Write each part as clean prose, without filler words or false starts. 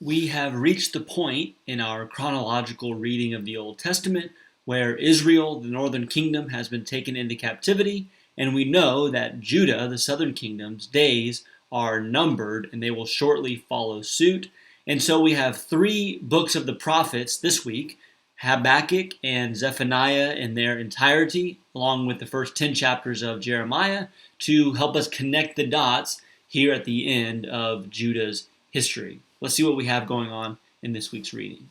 We have reached the point in our chronological reading of the Old Testament where Israel, the northern kingdom, has been taken into captivity, and we know that Judah, the southern kingdom's days are numbered and they will shortly follow suit. And so we have three books of the prophets this week: Habakkuk and Zephaniah in their entirety, along with the first 10 chapters of Jeremiah, to help us connect the dots here at the end of Judah's history. Let's see what we have going on in this week's reading.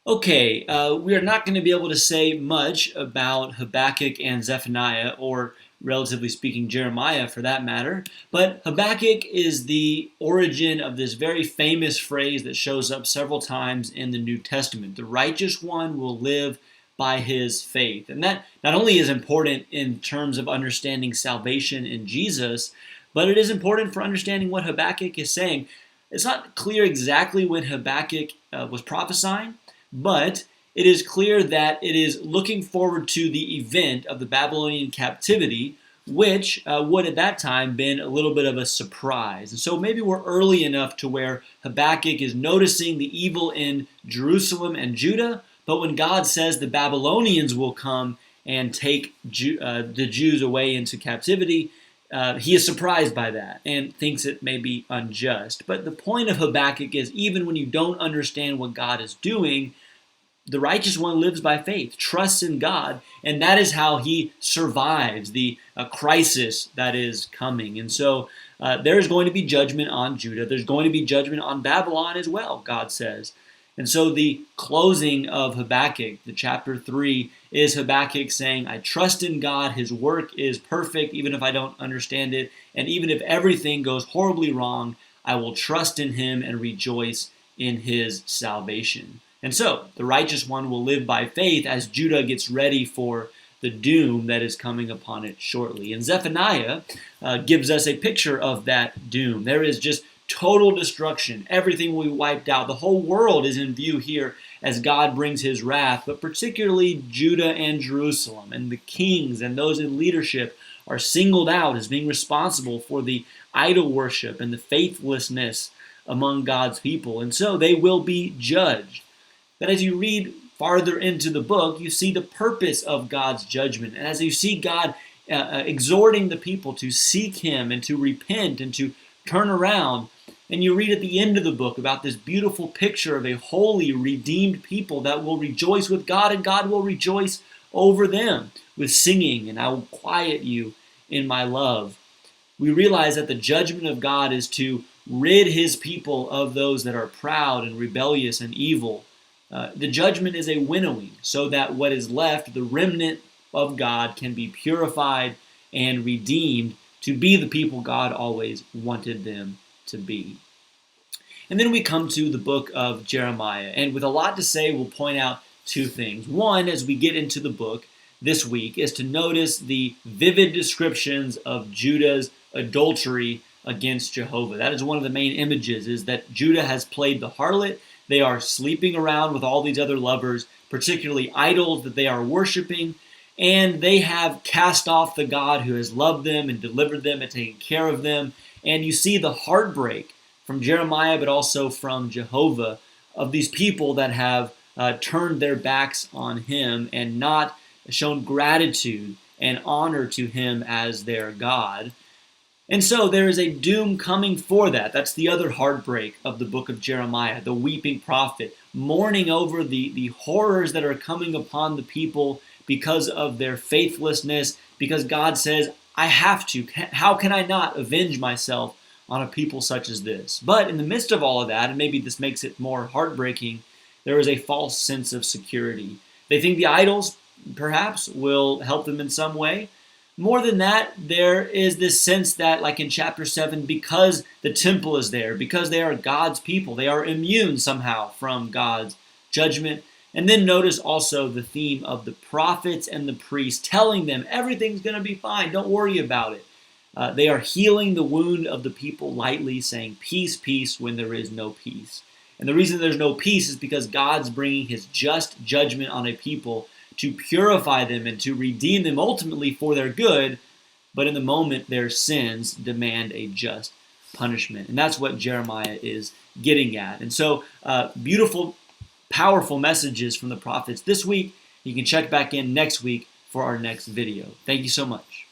Okay, we are not going to be able to say much about Habakkuk and Zephaniah, or relatively speaking, Jeremiah for that matter, but Habakkuk is the origin of this very famous phrase that shows up several times in the New Testament: the righteous one will live by his faith. And that not only is important in terms of understanding salvation in Jesus, but it is important for understanding what Habakkuk is saying. It's not clear exactly when Habakkuk was prophesying, but it is clear that it is looking forward to the event of the Babylonian captivity, which would at that time been a little bit of a surprise. And so maybe we're early enough to where Habakkuk is noticing the evil in Jerusalem and Judah, but when God says the Babylonians will come and take the Jews away into captivity, he is surprised by that and thinks it may be unjust. But the point of Habakkuk is, even when you don't understand what God is doing, the righteous one lives by faith, trusts in God, and that is how he survives the crisis that is coming. And so there is going to be judgment on Judah. There's going to be judgment on Babylon as well, God says. And so the closing of Habakkuk, the chapter 3, is Habakkuk saying, I trust in God, his work is perfect, even if I don't understand it, and even if everything goes horribly wrong, I will trust in him and rejoice in his salvation. And so the righteous one will live by faith as Judah gets ready for the doom that is coming upon it shortly. And Zephaniah gives us a picture of that doom. There is just total destruction. Everything will be wiped out. The whole world is in view here as God brings his wrath, but particularly Judah and Jerusalem, and the kings and those in leadership are singled out as being responsible for the idol worship and the faithlessness among God's people. And so they will be judged. But as you read farther into the book, you see the purpose of God's judgment. And as you see God exhorting the people to seek him and to repent and to turn around, and you read at the end of the book about this beautiful picture of a holy, redeemed people that will rejoice with God, and God will rejoice over them with singing, and I will quiet you in my love. We realize that the judgment of God is to rid his people of those that are proud and rebellious and evil. The judgment is a winnowing, so that what is left, the remnant of God, can be purified and redeemed to be the people God always wanted them to be. And then we come to the book of Jeremiah, and with a lot to say, we'll point out two things. One, as we get into the book this week, is to notice the vivid descriptions of Judah's adultery against Jehovah. That is one of the main images, is that Judah has played the harlot. They are sleeping around with all these other lovers, particularly idols that they are worshiping, and they have cast off the God who has loved them and delivered them and taken care of them. And you see the heartbreak from Jeremiah, but also from Jehovah, of these people that have turned their backs on him and not shown gratitude and honor to him as their God. And so there is a doom coming for that. That's the other heartbreak of the book of Jeremiah, the weeping prophet, mourning over the horrors that are coming upon the people because of their faithlessness, because God says, I have to. How can I not avenge myself on a people such as this? But in the midst of all of that, and maybe this makes it more heartbreaking, there is a false sense of security. They think the idols, perhaps, will help them in some way. More than that, there is this sense that, like in chapter 7, because the temple is there, because they are God's people, they are immune somehow from God's judgment. And then notice also the theme of the prophets and the priests telling them everything's going to be fine, don't worry about it. They are healing the wound of the people lightly, saying peace, peace, when there is no peace. And the reason there's no peace is because God's bringing his just judgment on a people to purify them and to redeem them ultimately for their good, but in the moment their sins demand a just punishment. And that's what Jeremiah is getting at. And so, beautiful, powerful messages from the prophets this week. You can check back in next week for our next video. Thank you so much.